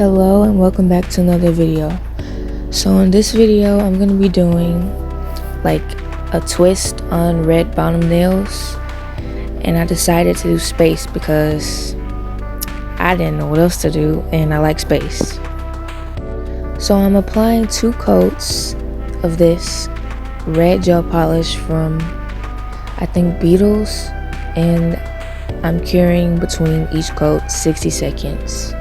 Hello and welcome back to another video. So in this video I'm going to be doing like a twist on red bottom nails, and I decided to do space because I didn't know what else to do and I like space. So I'm applying 2 coats of this red gel polish from I think Beetles, and I'm curing between each coat 60 seconds.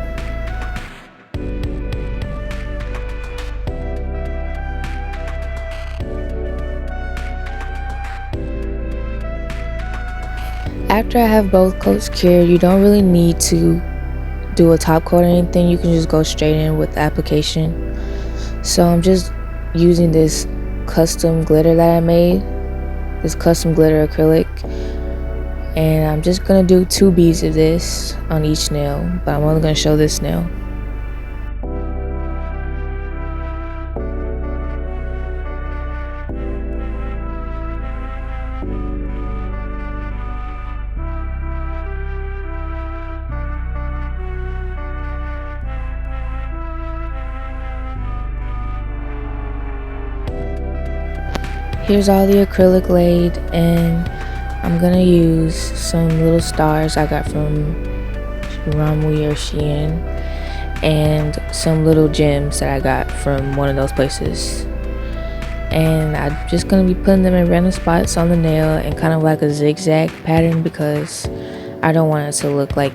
After I have both coats cured, you don't really need to do a top coat or anything. You can just go straight in with the application. So I'm just using this custom glitter that I made, this custom glitter acrylic, and I'm just gonna do 2 beads of this on each nail, but I'm only gonna show this nail. Here's all the acrylic laid, and I'm gonna use some little stars I got from Ramwi or Shein, and some little gems that I got from one of those places. And I'm just gonna be putting them in random spots on the nail and kind of like a zigzag pattern because I don't want it to look like,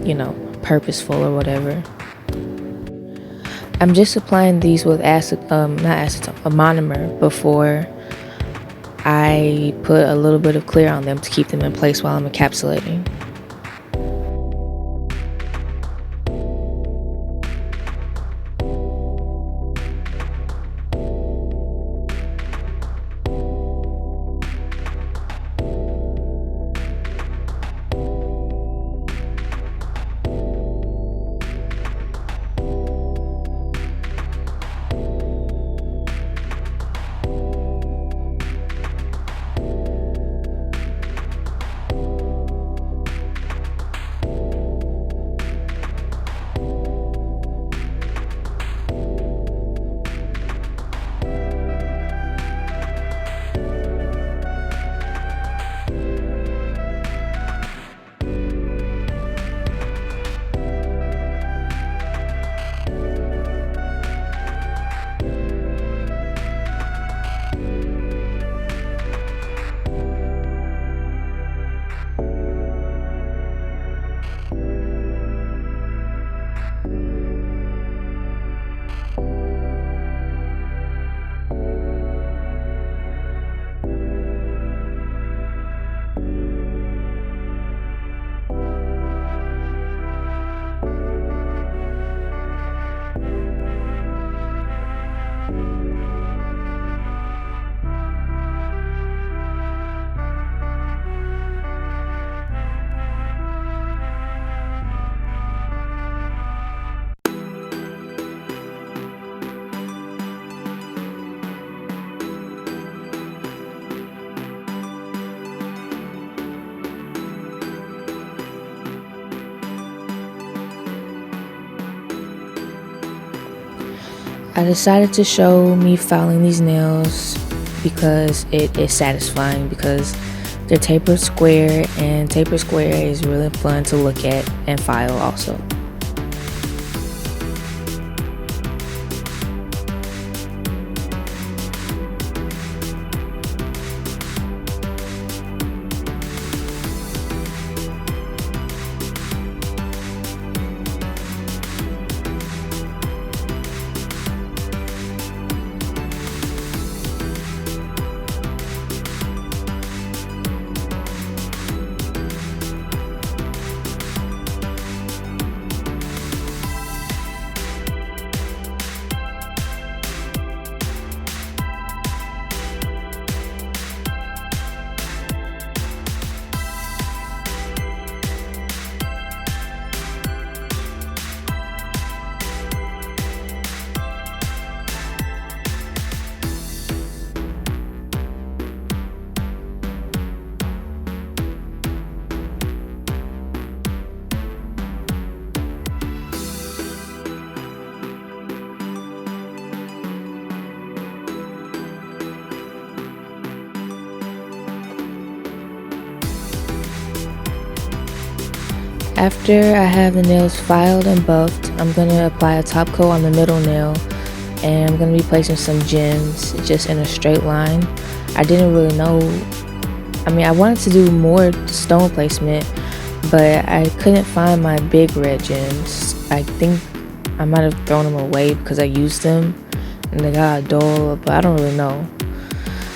you know, purposeful or whatever. I'm just applying these with a monomer before I put a little bit of clear on them to keep them in place while I'm encapsulating. I decided to show me filing these nails because it is satisfying, because they're tapered square, and tapered square is really fun to look at and file also. After I have the nails filed and buffed, I'm going to apply a top coat on the middle nail, and I'm going to be placing some gems just in a straight line. I didn't really know, I wanted to do more stone placement, but I couldn't find my big red gems. I think I might have thrown them away because I used them and they got dull, but I don't really know.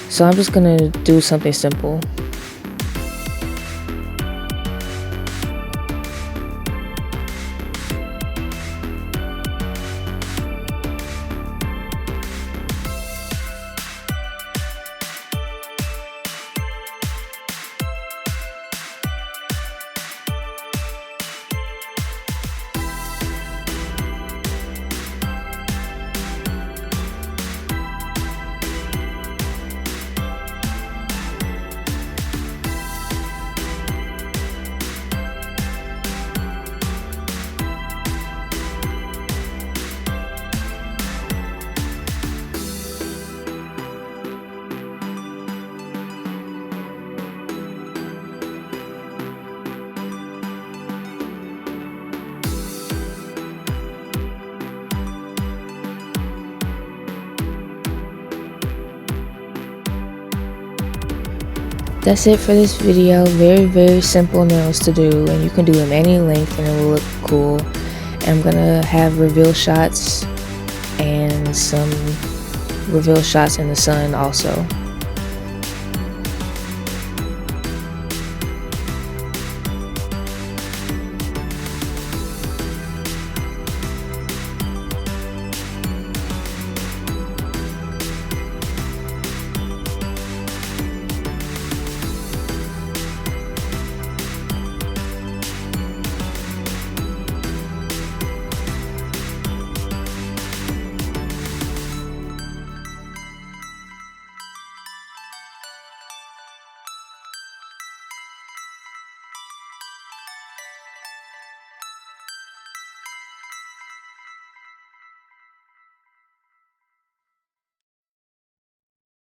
So I'm just going to do something simple. That's it for this video. Very simple nails to do, and you can do them any length and it will look cool. And I'm gonna have reveal shots and some reveal shots in the sun also.